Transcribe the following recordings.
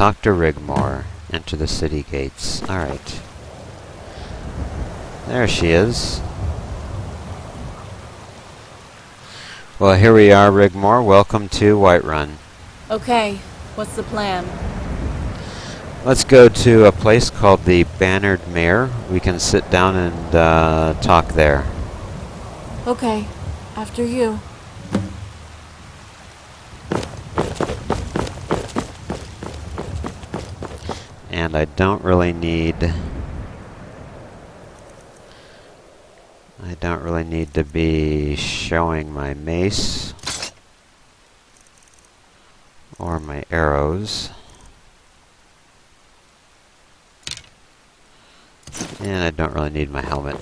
talk to Rigmor. Enter the city gates. Alright. There she is. Well, here we are, Rigmor. Welcome to Whiterun. Okay, what's the plan? Let's go to a place called the Bannered Mare. We can sit down and talk there. Okay, after you. And I don't really need to be showing my mace or my arrows. And I don't really need my helmet.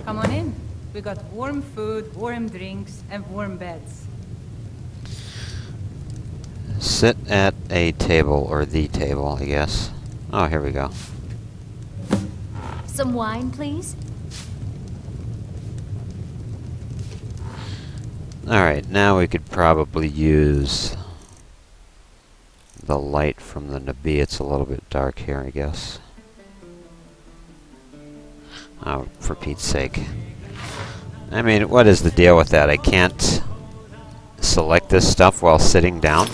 Come on in. We got warm food, warm drinks, and warm beds. Sit at a table, or the table, I guess. Oh, here we go. Some wine, please? Alright, now we could probably use the light from the Nabi. It's a little bit dark here, I guess. Oh, for Pete's sake. I mean, what is the deal with that? I can't select this stuff while sitting down?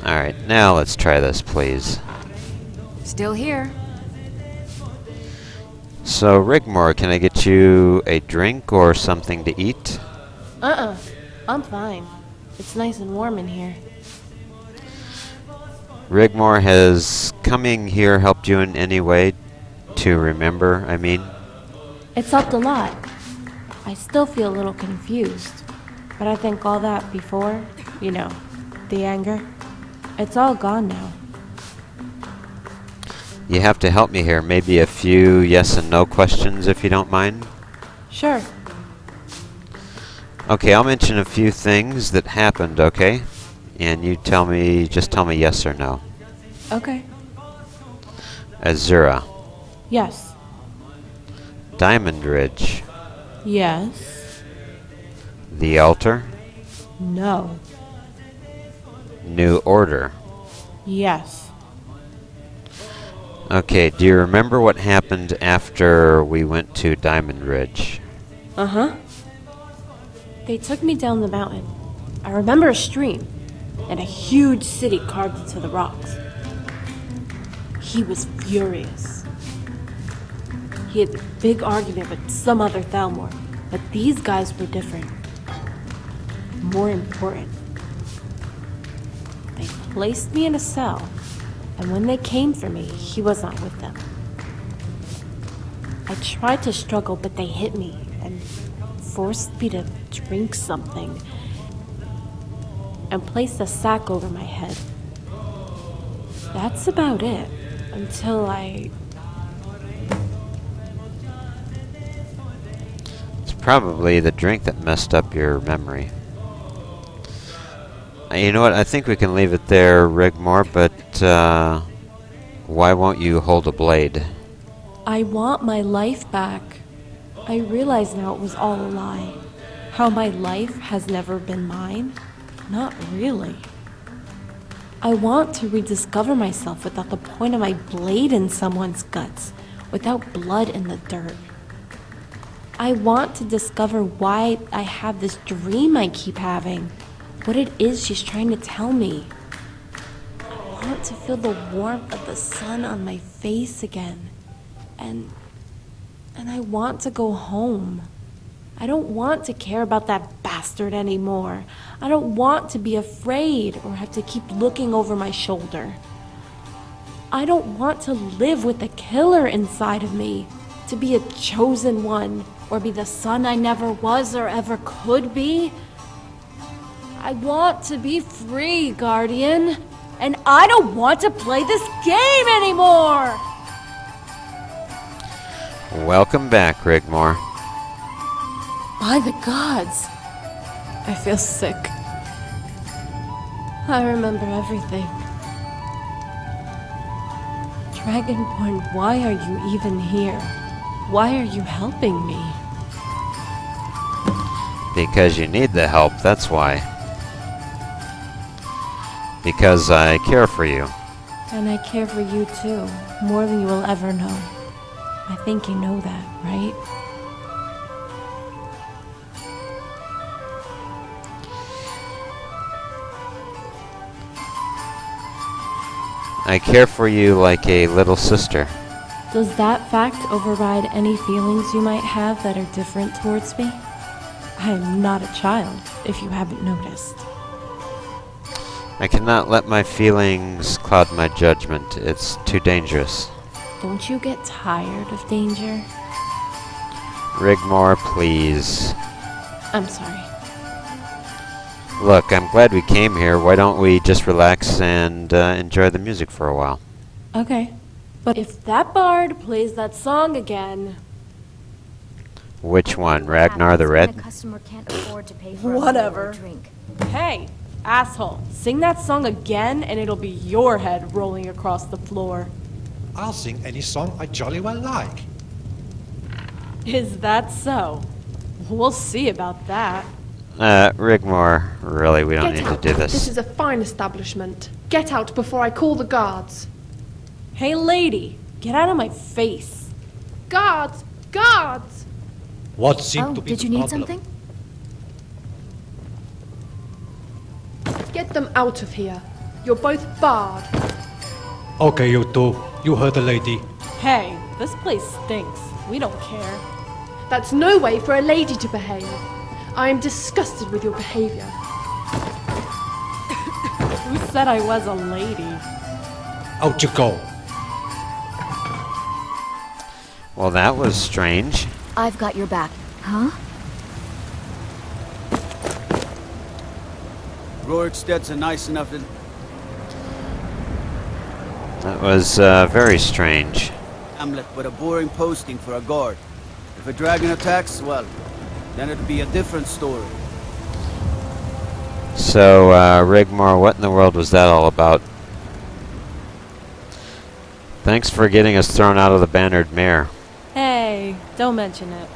Alright, now let's try this, please. Still here. So, Rigmor, can I get you a drink or something to eat? I'm fine. It's nice and warm in here. Rigmor, has coming here helped you in any way to remember, I mean? It's helped a lot. I still feel a little confused, but I think all that before, you know, the anger, it's all gone now. You have to help me here. Maybe a few yes and no questions, if you don't mind. Sure. Okay, I'll mention a few things that happened, okay? And you just tell me yes or no. Okay. Azura. Yes. Diamond Ridge. Yes. The Altar. No. New Order. Yes. Okay, do you remember what happened after we went to Diamond Ridge? Uh-huh. They took me down the mountain. I remember a stream and a huge city carved into the rocks. He was furious. He had a big argument with some other Thalmor, but these guys were different. More important. They placed me in a cell, and when they came for me, he was not with them. I tried to struggle, but they hit me and forced me to drink something and placed a sack over my head. That's about it, until It's probably the drink that messed up your memory. You know what? I think we can leave it there, Rigmor, but why won't you hold a blade? I want my life back. I realize now it was all a lie. How my life has never been mine? Not really. I want to rediscover myself without the point of my blade in someone's guts, without blood in the dirt. I want to discover why I have this dream I keep having, what it is she's trying to tell me. I want to feel the warmth of the sun on my face again, and I want to go home. I don't want to care about that bastard anymore. I don't want to be afraid or have to keep looking over my shoulder. I don't want to live with the killer inside of me, to be a chosen one, or be the son I never was or ever could be. I want to be free, Guardian, and I don't want to play this game anymore! Welcome back, Rigmor. By the gods, I feel sick. I remember everything. Dragonborn, why are you even here? Why are you helping me? Because you need the help, that's why. Because I care for you. And I care for you too, more than you will ever know. I think you know that, right? I care for you like a little sister. Does that fact override any feelings you might have that are different towards me? I am not a child, if you haven't noticed. I cannot let my feelings cloud my judgment. It's too dangerous. Don't you get tired of danger? Rigmor, please. I'm sorry. Look, I'm glad we came here. Why don't we just relax and enjoy the music for a while? Okay. But if that bard plays that song again... Which one? Ragnar the Red? A customer can't afford to pay for Whatever. a drink. Hey, asshole, sing that song again and it'll be your head rolling across the floor. I'll sing any song I jolly well like. Is that so? We'll see about that. Rigmor, really, we don't Get need out. to do this. This is a fine establishment. Get out before I call the guards. Hey lady, get out of my face. Guards! Guards! What seemed Oh, to be did the you need problem? something? Get them out of here. You're both barred. Okay, you two. You heard the lady. Hey, this place stinks. We don't care. That's no way for a lady to behave. I am disgusted with your behavior. Who said I was a lady? Out you go. Well, that was strange. I've got your back. Huh? Roriksted's nice enough to... That was very strange. Hamlet, but a boring posting for a guard. If a dragon attacks, well, then it'd be a different story. So, Rigmor, what in the world was that all about? Thanks for getting us thrown out of the Bannered Mare. Hey, don't mention it.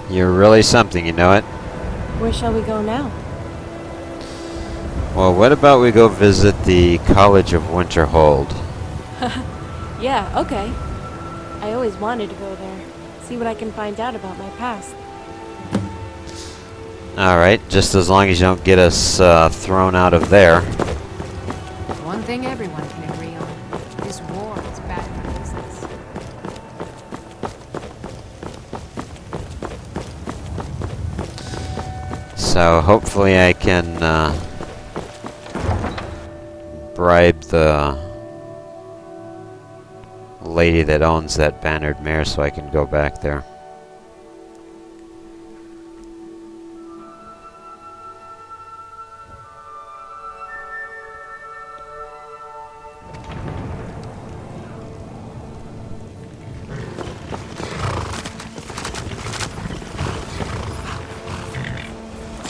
You're really something, you know it? Where shall we go now? Well, what about we go visit the College of Winterhold? Yeah, okay. I always wanted to go there. See what I can find out about my past. Alright, just as long as you don't get us thrown out of there. One thing everyone can agree on. This war is bad for business. So hopefully I can bribe the lady that owns that Bannered Mare so I can go back there.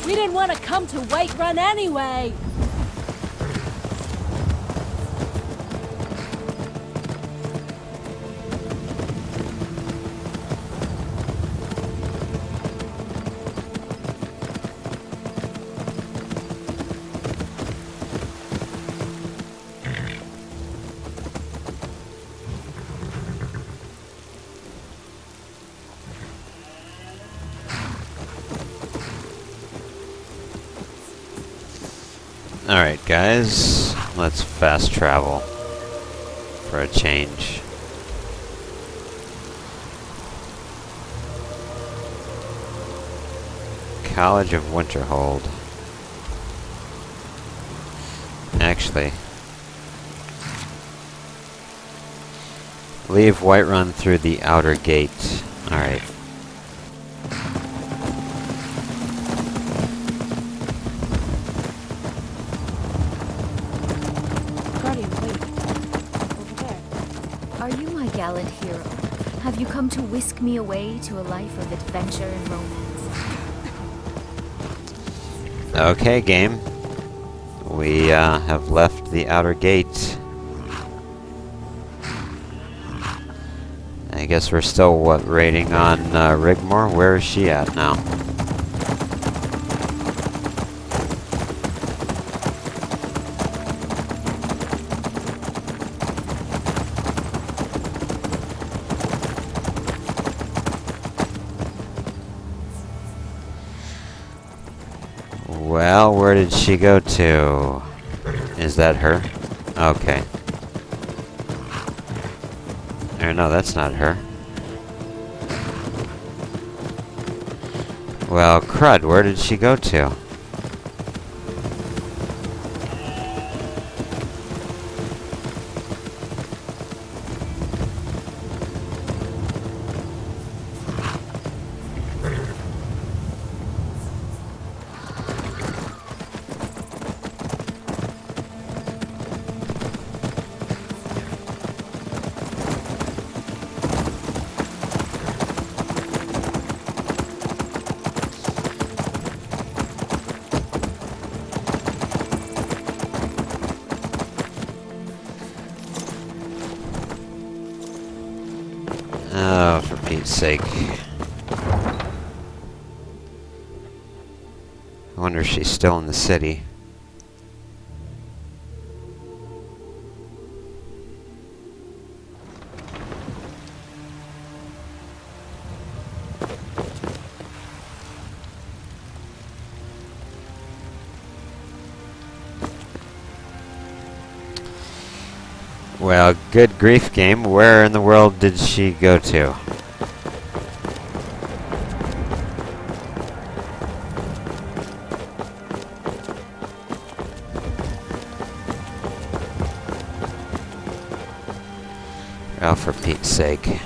We didn't want to come to Whiterun anyway! Alright guys, let's fast travel for a change. College of Winterhold. Actually, leave Whiterun through the outer gate. Alright. Guardian, wait. Over there. Are you my gallant hero? Have you come to whisk me away to a life of adventure and romance? Okay, game. We have left the outer gate. I guess we're still, raiding on Rigmor? Where is she at now? Well, where did she go to? Is that her? Okay. Or no, that's not her. Well, crud, where did she go to? Oh, for Pete's sake. I wonder if she's still in the city. Well, good grief, game. Where in the world did she go to? Oh, for Pete's sake.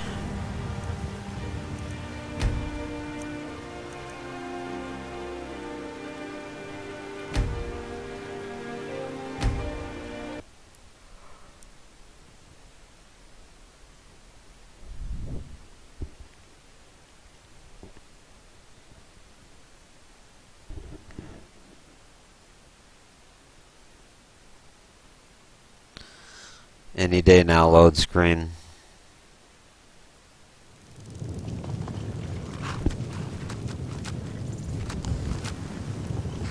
Any day now, load screen.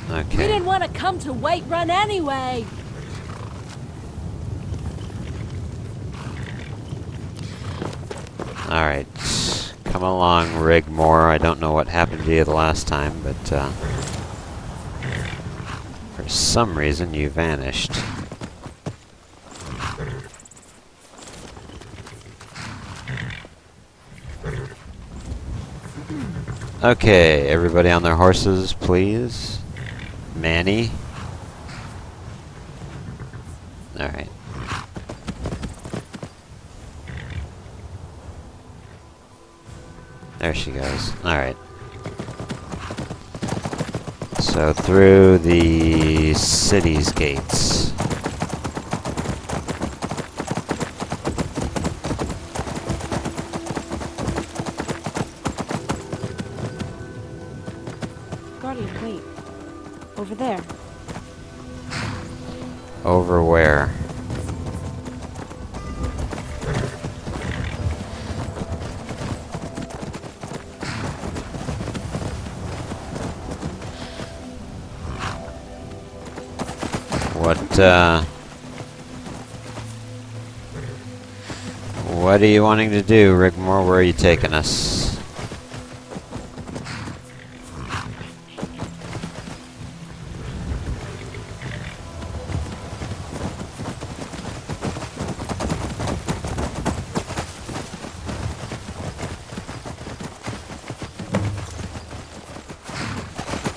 We Okay. didn't want to come to Whiterun anyway. Alright. Come along, Rigmor. I don't know what happened to you the last time, but for some reason you vanished. Okay, everybody on their horses, please. Manny. Alright. There she goes. Alright. So through the city's gates. Guardian, wait. Over there. Over where? What are you wanting to do, Rigmor? Where are you taking us?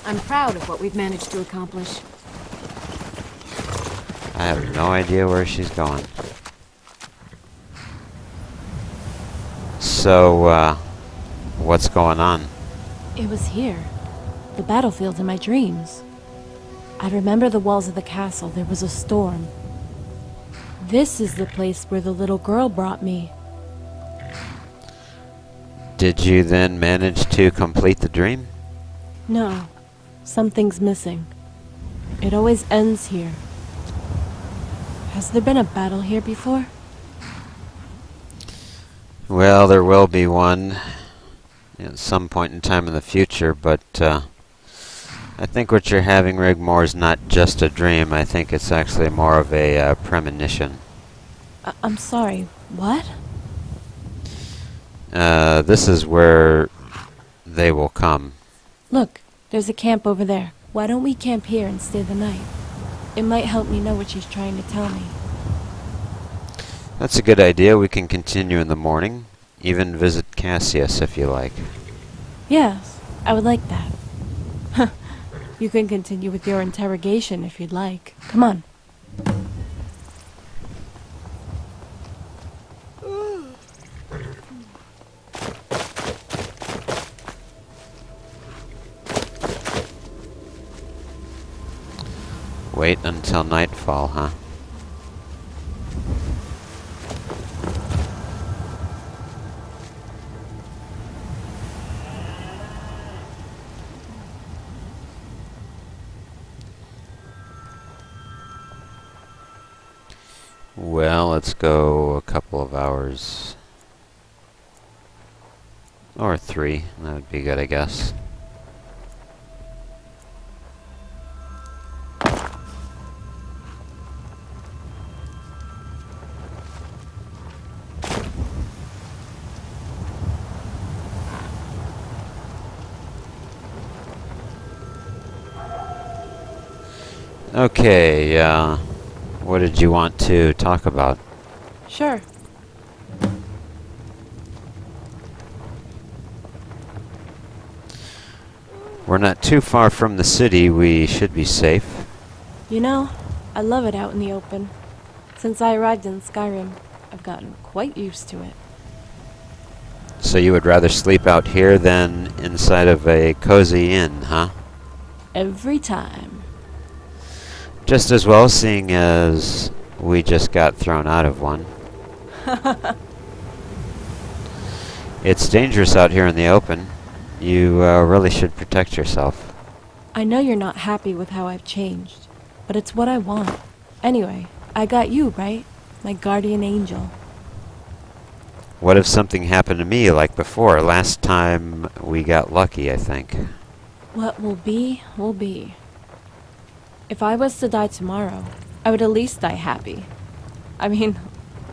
I'm proud of what we've managed to accomplish. I have no idea where she's going. So, what's going on? It was here. The battlefield in my dreams. I remember the walls of the castle. There was a storm. This is the place where the little girl brought me. Did you then manage to complete the dream? No. Something's missing. It always ends here. Has there been a battle here before? Well, there will be one at some point in time in the future, but I think what you're having, Rigmor, is not just a dream. I think it's actually more of a premonition. I'm sorry, what? This is where they will come. Look, there's a camp over there. Why don't we camp here and stay the night? It might help me know what she's trying to tell me. That's a good idea. We can continue in the morning. Even visit Cassius if you like. Yes, I would like that. You can continue with your interrogation if you'd like. Come on. Wait until nightfall, huh? Well, let's go a couple of hours. Or 3. That would be good, I guess. Okay, what did you want to talk about? Sure. We're not too far from the city. We should be safe. You know, I love it out in the open. Since I arrived in Skyrim, I've gotten quite used to it. So you would rather sleep out here than inside of a cozy inn, huh? Every time. Just as well, seeing as we just got thrown out of one. It's dangerous out here in the open. You really should protect yourself. I know you're not happy with how I've changed, but it's what I want. Anyway, I got you, right? My guardian angel. What if something happened to me like before? Last time we got lucky, I think. What will be, will be. If I was to die tomorrow, I would at least die happy. I mean,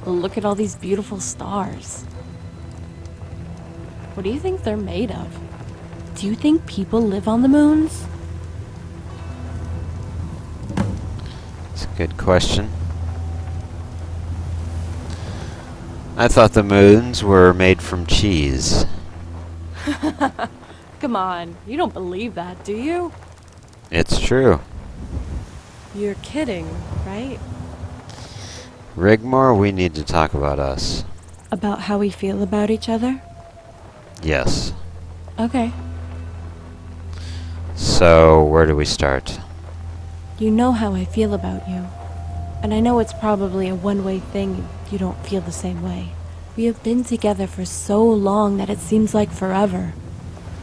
look at all these beautiful stars. What do you think they're made of? Do you think people live on the moons? It's a good question. I thought the moons were made from cheese. Come on, you don't believe that, do you? It's true. You're kidding, right? Rigmor, we need to talk about us. About how we feel about each other? Yes. Okay. So, where do we start? You know how I feel about you. And I know it's probably a one-way thing if you don't feel the same way. We have been together for so long that it seems like forever.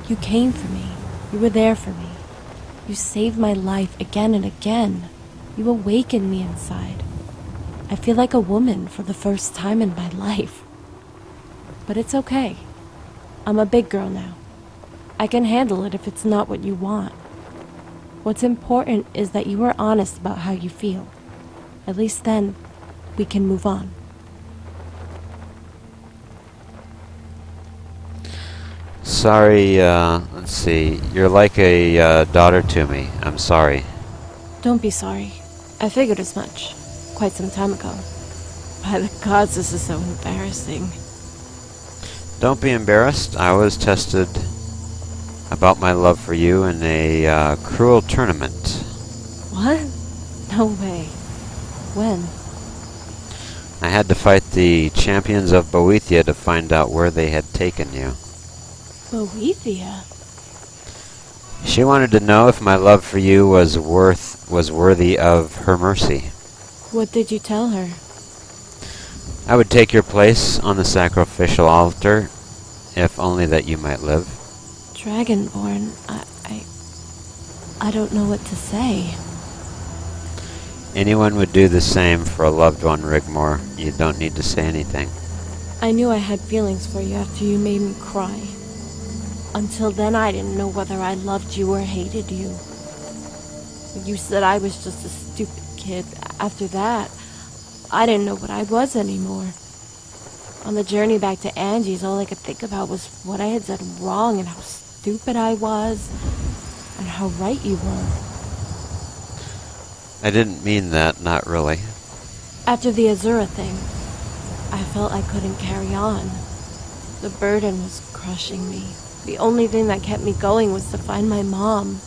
You came for me. You were there for me. You saved my life again and again. You awakened me inside. I feel like a woman for the first time in my life. But it's okay. I'm a big girl now. I can handle it if it's not what you want. What's important is that you are honest about how you feel. At least then, we can move on. Sorry, let's see. You're like a daughter to me. I'm sorry. Don't be sorry. I figured as much. Quite some time ago. By the gods, this is so embarrassing. Don't be embarrassed. I was tested about my love for you in a cruel tournament. What? No way. When? I had to fight the champions of Boethia to find out where they had taken you. Boethia? She wanted to know if my love for you was worthy of her mercy. What did you tell her? I would take your place on the sacrificial altar, if only that you might live. Dragonborn, I don't know what to say. Anyone would do the same for a loved one, Rigmor. You don't need to say anything. I knew I had feelings for you after you made me cry. Until then, I didn't know whether I loved you or hated you. You said I was just a stupid kid. After that, I didn't know what I was anymore. On the journey back to Angie's, all I could think about was what I had done wrong and how stupid I was and how right you were. I didn't mean that, not really. After the Azura thing, I felt I couldn't carry on. The burden was crushing me. The only thing that kept me going was to find my mom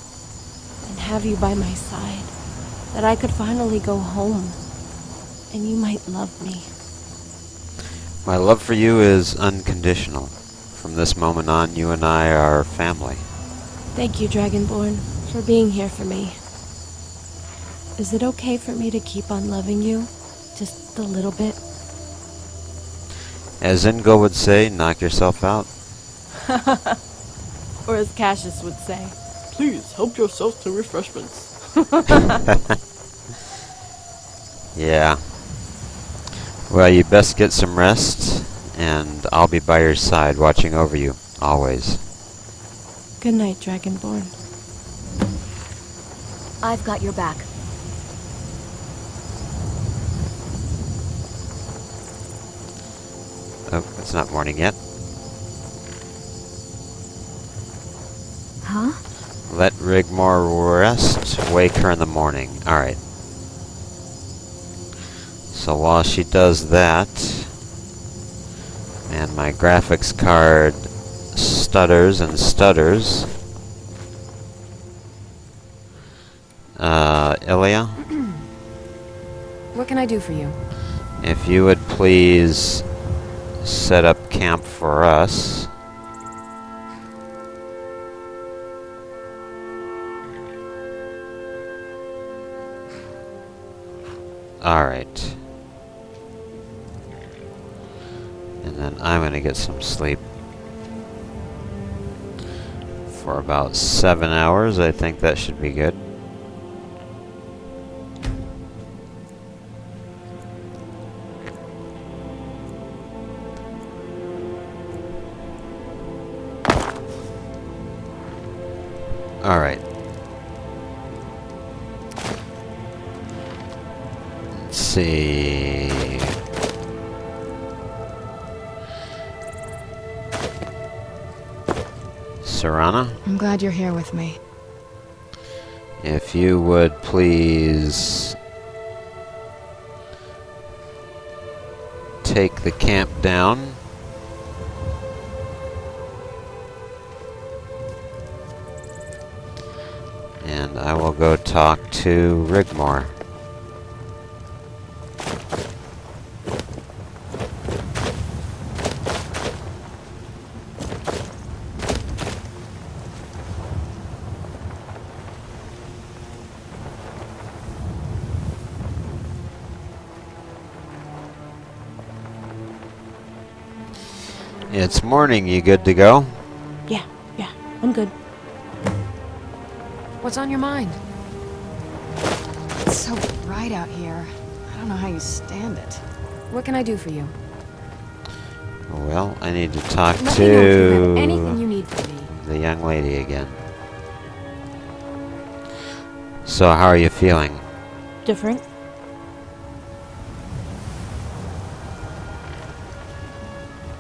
and have you by my side. That I could finally go home and you might love me. My love for you is unconditional. From this moment on, you and I are family. Thank you, Dragonborn, for being here for me. Is it okay for me to keep on loving you? Just a little bit? As Ingo would say, knock yourself out. Or as Cassius would say, Please help yourself to refreshments. Yeah. Well, you best get some rest, and I'll be by your side, watching over you, always. good night, Dragonborn. I've got your back. Oh, it's not morning yet. Huh? Let Rigmor rest, wake her in the morning. Alright. So while she does that, and my graphics card stutters and stutters, Ilya, What can I do for you? if you would please set up camp for us. Alright. And then I'm gonna get some sleep. For about 7 hours, I think that should be good. Alright. Let's see. Serana, I'm glad you're here with me. if you would please take the camp down. And I will go talk to Rigmor. It's morning, you good to go? Yeah, I'm good. What's on your mind? It's so bright out here. I don't know how you stand it. What can I do for you? Well, I need to talk Let me know if you have to anything you need from me. the young lady again. So, how are you feeling? Different?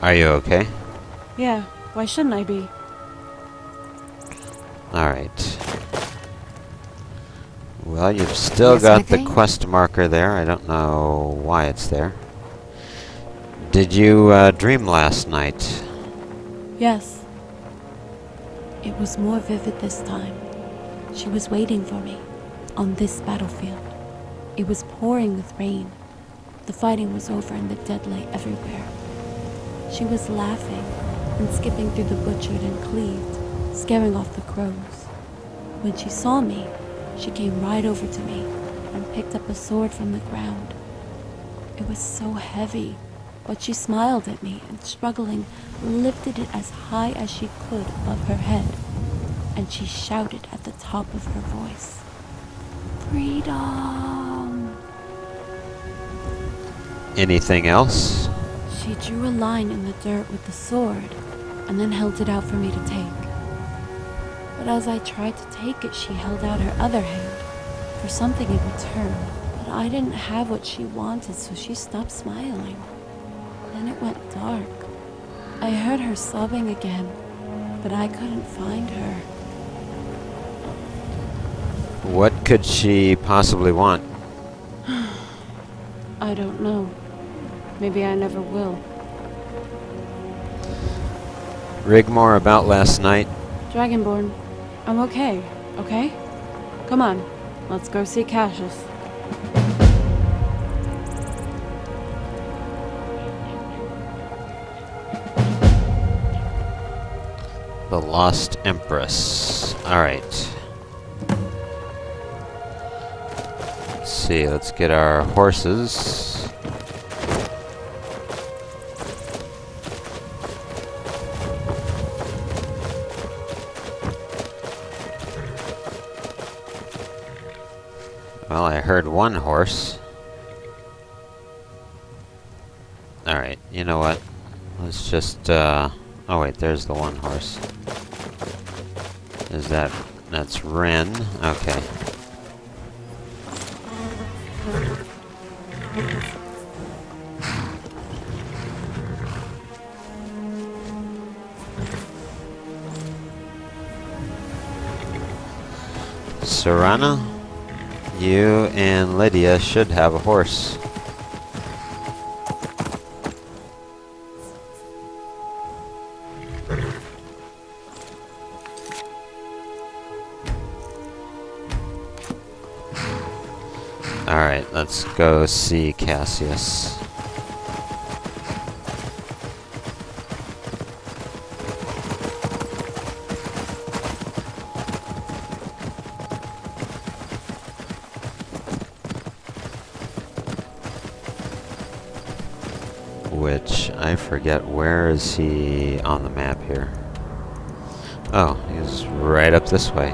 Are you okay? Yeah, why shouldn't I be? Alright. Well, you've still Yes, got the anything? quest marker there. I don't know why it's there. Did you dream last night? Yes. It was more vivid this time. She was waiting for me, on this battlefield. It was pouring with rain. The fighting was over and the dead lay everywhere. She was laughing and skipping through the butchered and cleaved, scaring off the crows. When she saw me, she came right over to me and picked up a sword from the ground. It was so heavy, but she smiled at me and, struggling, lifted it as high as she could above her head, and she shouted at the top of her voice, "Freedom!" Anything else? She drew a line in the dirt with the sword, and then held it out for me to take. But as I tried to take it, she held out her other hand for something in return. But I didn't have what she wanted, so she stopped smiling. Then it went dark. I heard her sobbing again, but I couldn't find her. What could she possibly want? I don't know. Maybe I never will. Rigmor, about last night? Dragonborn, I'm okay, okay? Come on, let's go see Cassius. The Lost Empress. Alright. Let's see, let's get our horses. Well, I heard one horse. Alright, you know what? Let's just, oh wait, there's the one horse. That's Ren. Okay. Serana, you and Lydia should have a horse. Alright, let's go see Cassius. Which, I forget, where is he on the map here? Oh, he's right up this way.